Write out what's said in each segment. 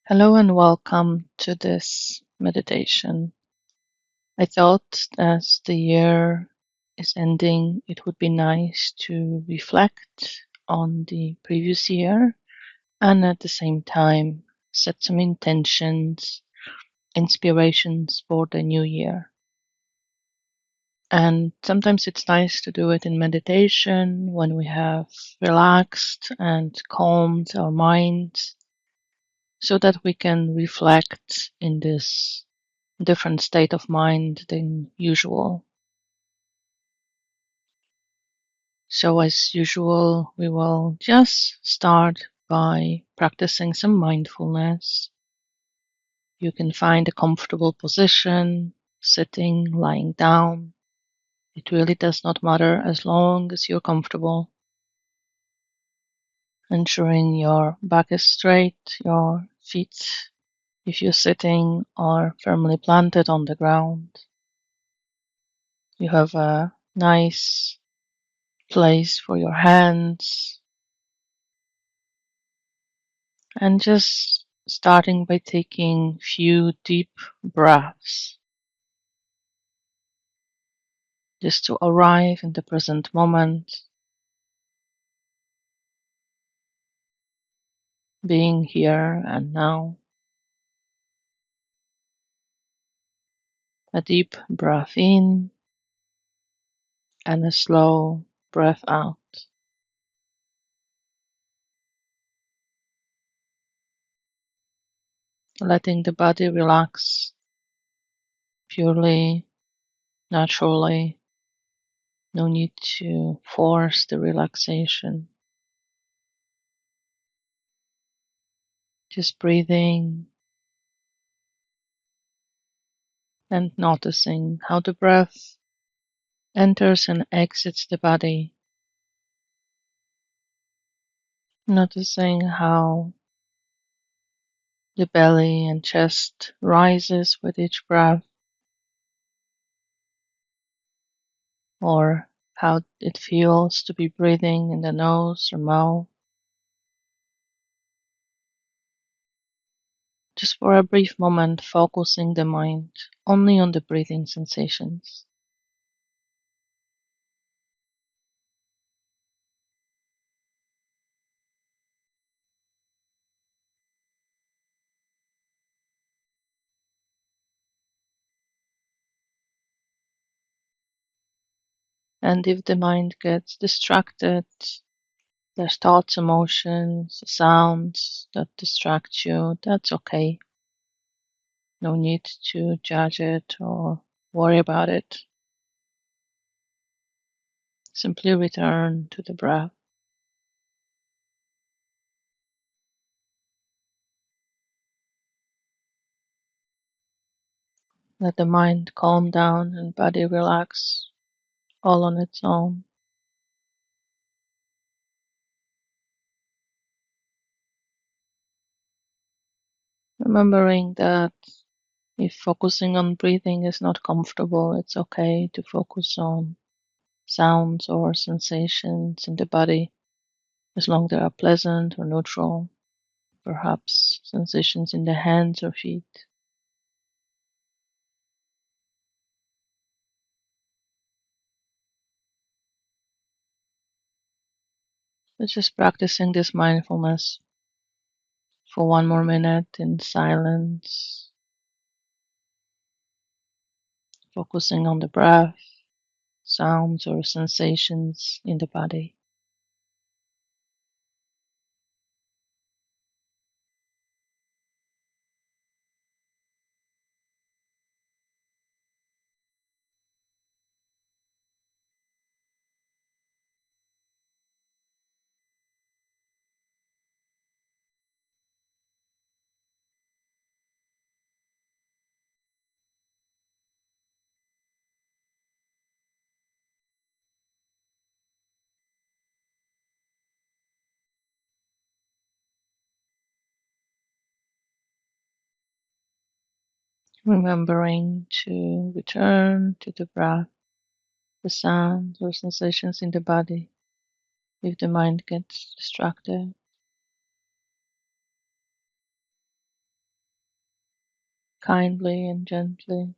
Hello and welcome to this meditation. I thought as the year is ending, it would be nice to reflect on the previous year and at the same time set some intentions, inspirations for the new year. And sometimes it's nice to do it in meditation when we have relaxed and calmed our minds so that we can reflect in this different state of mind than usual. So, as usual, we will just start by practicing some mindfulness. You can find a comfortable position, sitting, lying down. It really does not matter as long as you're comfortable. Ensuring your back is straight, your feet, if you're sitting, are firmly planted on the ground. You have a nice place for your hands, and just starting by taking few deep breaths just to arrive in the present moment, being here and now. A deep breath in and a slow breath out, letting the body relax purely, naturally. No need to force the relaxation. Just breathing and noticing how the breath enters and exits the body. Noticing how the belly and chest rises with each breath, or how it feels to be breathing in the nose or mouth. Just for a brief moment, focusing the mind only on the breathing sensations. And if the mind gets distracted, there's thoughts, emotions, sounds that distract you, that's okay. No need to judge it or worry about it. Simply return to the breath. Let the mind calm down and body relax all on its own. Remembering that if focusing on breathing is not comfortable, it's okay to focus on sounds or sensations in the body as long as they are pleasant or neutral, perhaps sensations in the hands or feet. It's just practicing this mindfulness for one more minute in silence, focusing on the breath, sounds or sensations in the body. Remembering to return to the breath, the sounds or sensations in the body if the mind gets distracted. kindly and gently,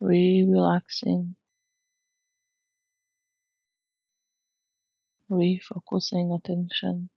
relaxing, refocusing attention.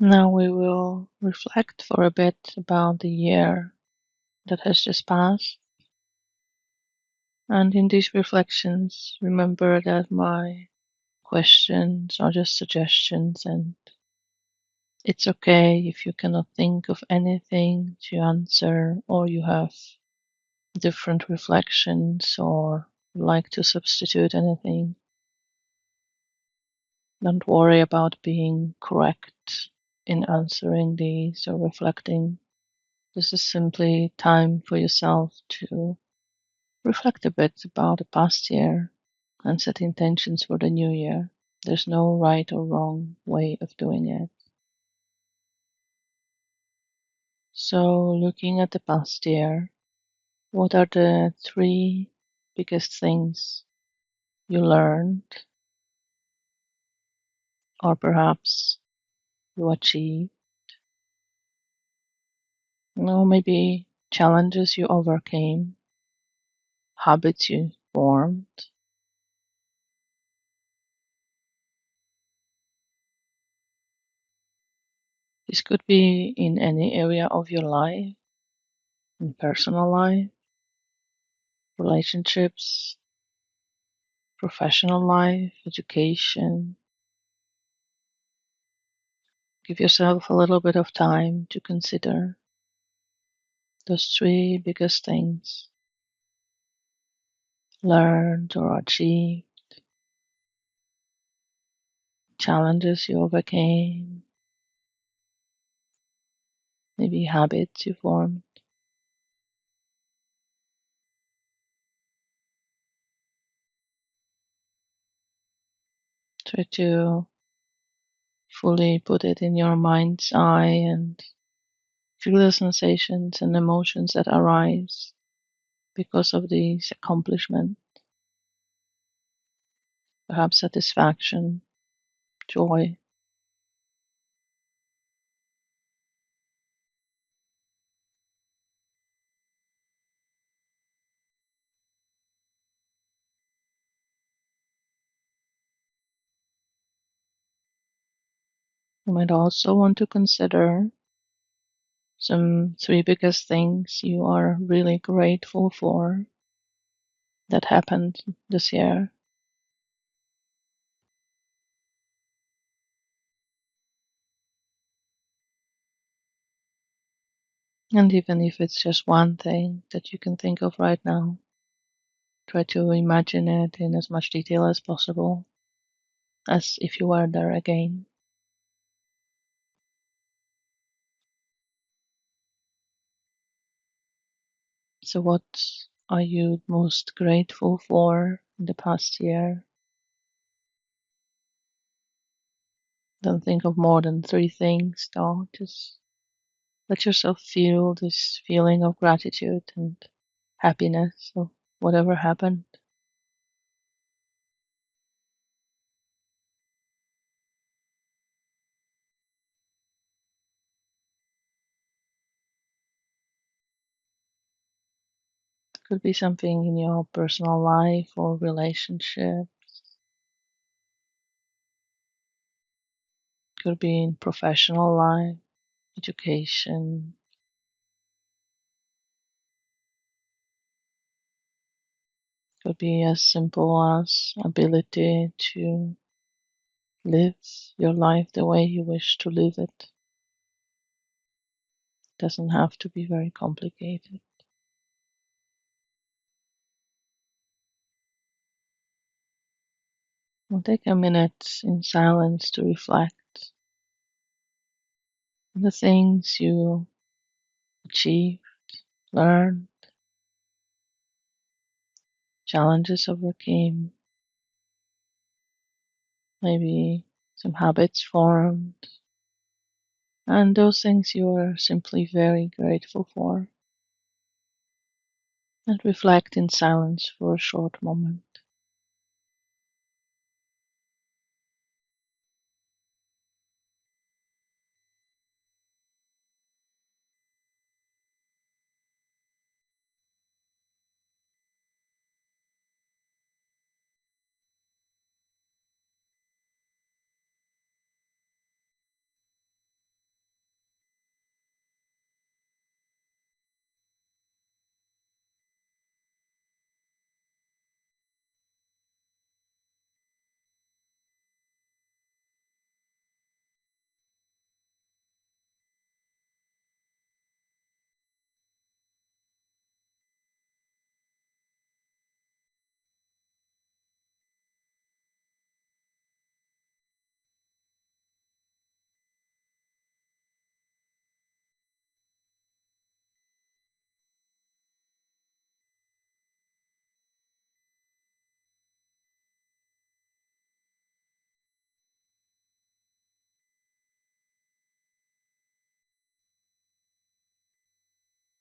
Now we will reflect for a bit about the year that has just passed. And in these reflections, remember that my questions are just suggestions, and it's okay if you cannot think of anything to answer or you have different reflections or like to substitute anything. Don't worry about being correct in answering these or reflecting. This is simply time for yourself to reflect a bit about the past year and set intentions for the new year. There's no right or wrong way of doing it. So, looking at the past year, what are the three biggest things you learned, or perhaps you achieved, or maybe challenges you overcame, habits you formed? This could be in any area of your life, in personal life, relationships, professional life, education. Give yourself a little bit of time to consider those three biggest things learned or achieved, challenges you overcame, maybe habits you formed. Try to fully put it in your mind's eye and feel the sensations and emotions that arise because of these accomplishments. Perhaps satisfaction, joy. You might also want to consider some three biggest things you are really grateful for that happened this year. And even if it's just one thing that you can think of right now, try to imagine it in as much detail as possible, as if you were there again. So, what are you most grateful for in the past year? Don't think of more than three things, though. Just let yourself feel this feeling of gratitude and happiness of whatever happened. It could be something in your personal life or relationship. It could be in professional life, education. It could be as simple as ability to live your life the way you wish to live it. Doesn't have to be very complicated. We'll take a minute in silence to reflect on the things you achieved, learned, challenges overcame, maybe some habits formed, and those things you are simply very grateful for. And reflect in silence for a short moment.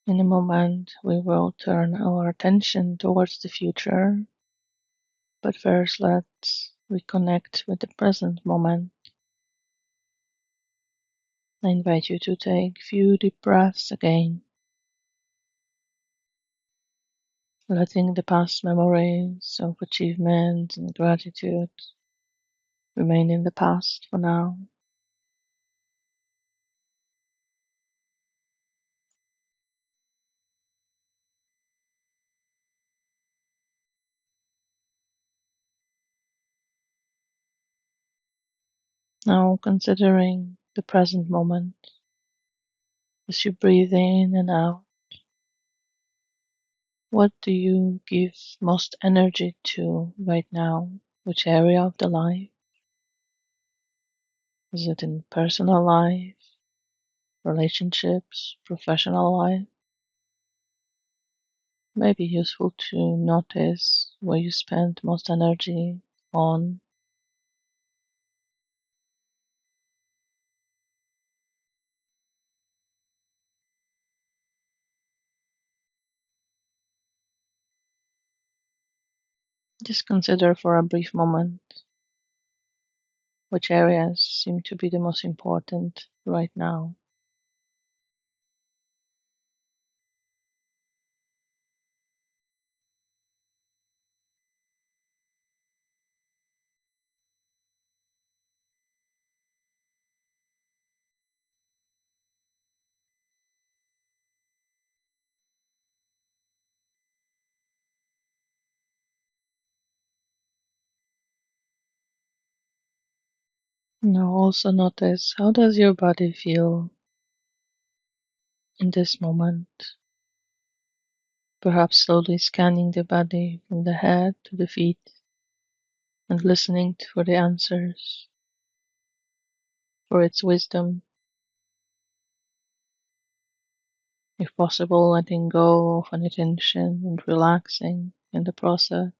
In a moment, we will turn our attention towards the future, but first let's reconnect with the present moment. I invite you to take a few deep breaths again, letting the past memories of achievement and gratitude remain in the past for now. Now, considering the present moment as you breathe in and out, what do you give most energy to right now? Which area of the life? Is it in personal life, relationships, professional life? Maybe useful to notice where you spend most energy on. Just consider for a brief moment which areas seem to be the most important right now. Now also notice, how does your body feel in this moment? Perhaps slowly scanning the body from the head to the feet and listening for the answers, for its wisdom. If possible, letting go of any tension and relaxing in the process,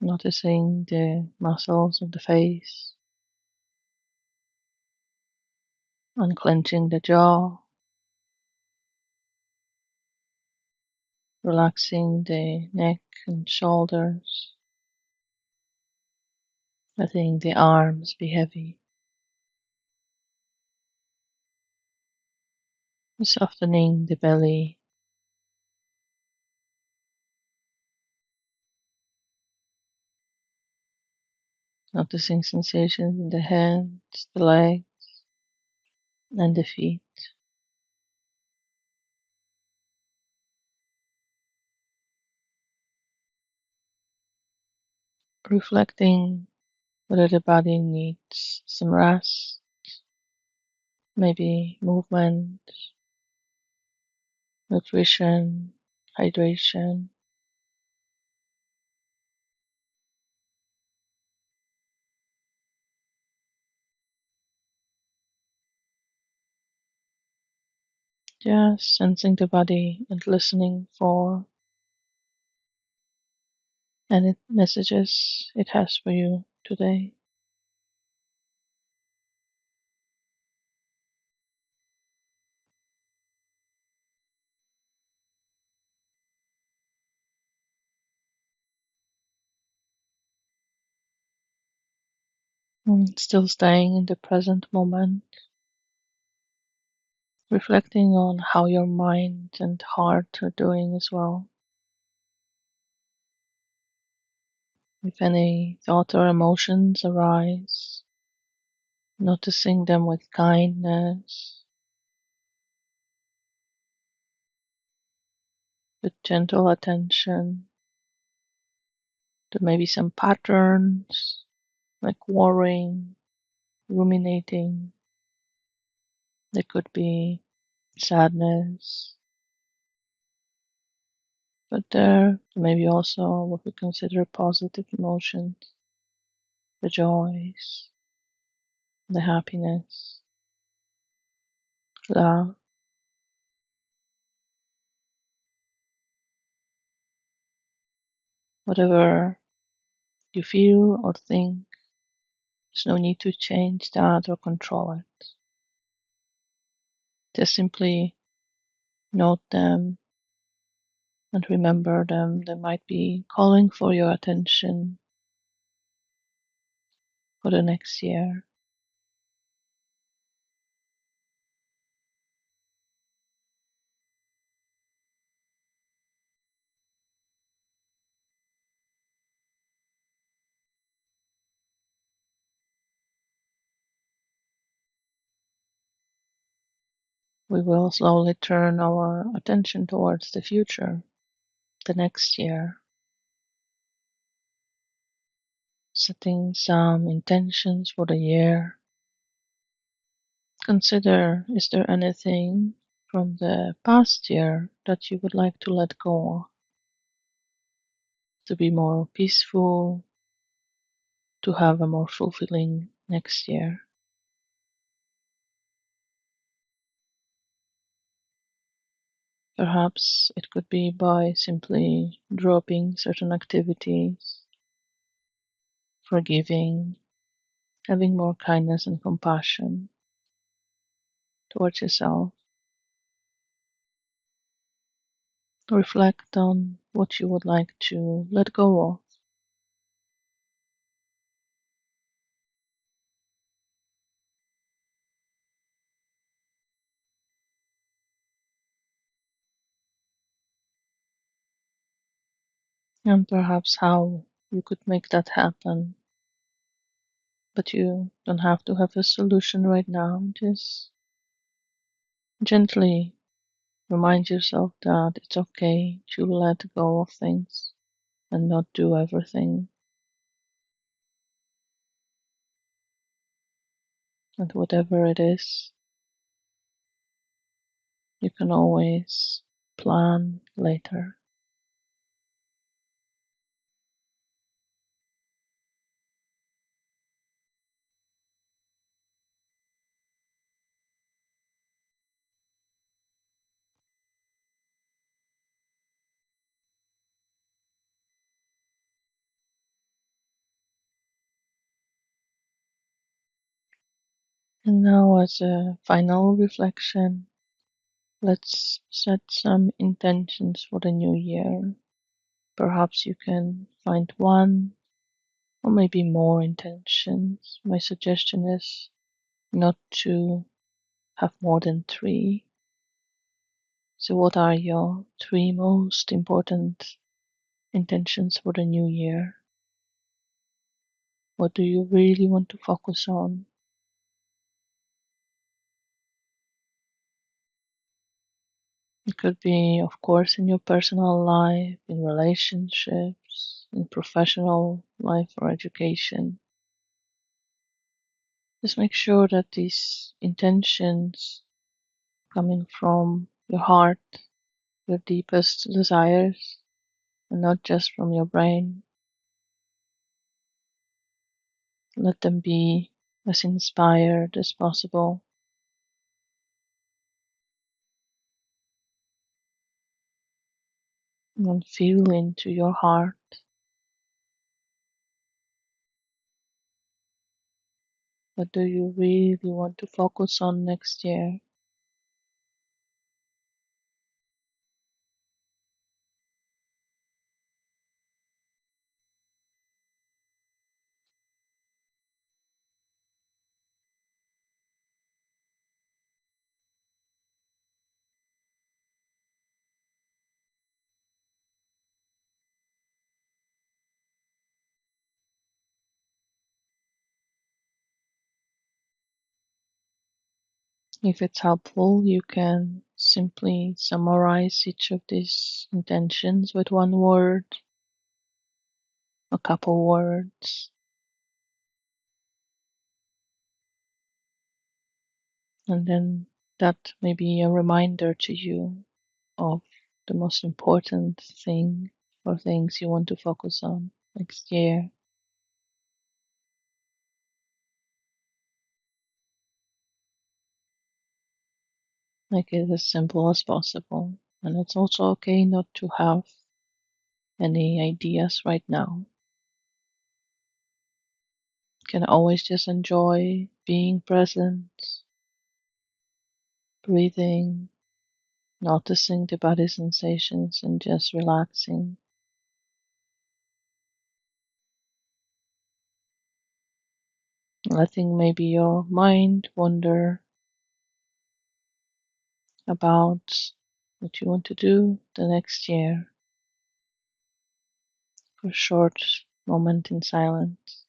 noticing the muscles of the face, unclenching the jaw, relaxing the neck and shoulders, letting the arms be heavy, softening the belly, noticing sensations in the hands, the legs, and the feet. Reflecting whether the body needs some rest maybe movement, nutrition, hydration. Just sensing the body and listening for any messages it has for you today. Still staying in the present moment, reflecting on how your mind and heart are doing as well. If any thoughts or emotions arise, noticing them with kindness, with gentle attention. There may be some patterns like worrying, ruminating. There could be sadness, but there may be also what we consider positive emotions, the joys, the happiness, love. Whatever you feel or think, there's no need to change that or control it. Just simply note them and remember them. They might be calling for your attention for the next year. We will slowly turn our attention towards the future, the next year, setting some intentions for the year. Consider, is there anything from the past year that you would like to let go of, to be more peaceful, to have a more fulfilling next year? Perhaps it could be by simply dropping certain activities, forgiving, having more kindness and compassion towards yourself. Reflect on what you would like to let go of. And perhaps how you could make that happen. But you don't have to have a solution right now. Just gently remind yourself that it's okay to let go of things and not do everything. And whatever it is, you can always plan later. And now, as a final reflection, let's set some intentions for the new year. Perhaps you can find one or maybe more intentions. My suggestion is not to have more than three. So, what are your three most important intentions for the new year? What do you really want to focus on? It could be, of course, in your personal life, in relationships, in professional life or education. Just make sure that these intentions coming from your heart, your deepest desires, and not just from your brain. Let them be as inspired as possible and feel into your heart. What do you really want to focus on next year? If it's helpful, you can simply summarize each of these intentions with one word, a couple words, and then that may be a reminder to you of the most important thing or things you want to focus on next year. Make it as simple as possible. And it's also okay not to have any ideas right now. You can always just enjoy being present, breathing, noticing the body sensations, and just relaxing. Letting maybe your mind wander about what you want to do the next year for a short moment in silence.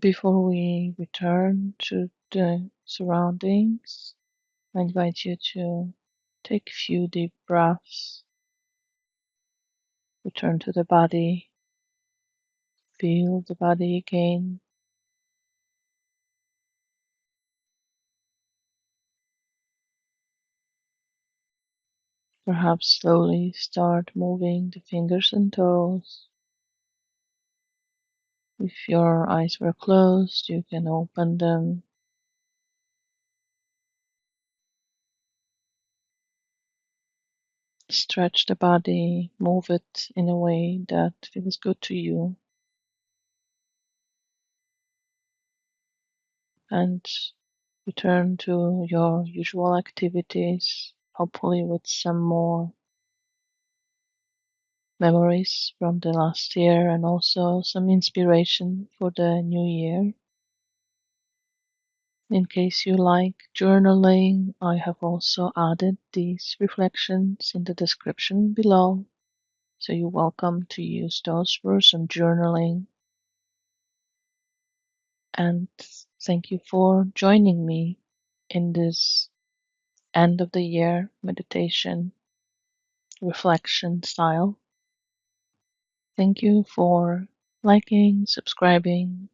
Before we return to the surroundings, I invite you to take a few deep breaths, return to the body, feel the body again. Perhaps slowly start moving the fingers and toes. If your eyes were closed, you can open them. Stretch the body, move it in a way that feels good to you, and return to your usual activities, hopefully with some more memories from the last year and also some inspiration for the new year. In case you like journaling, I have also added these reflections in the description below, so you're welcome to use those for some journaling. And thank you for joining me in this end of the year meditation reflection style. Thank you for liking, subscribing.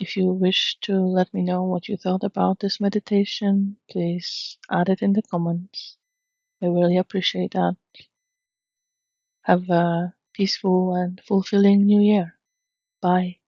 If you wish to let me know what you thought about this meditation, please add it in the comments. I really appreciate that. Have a peaceful and fulfilling new year. Bye.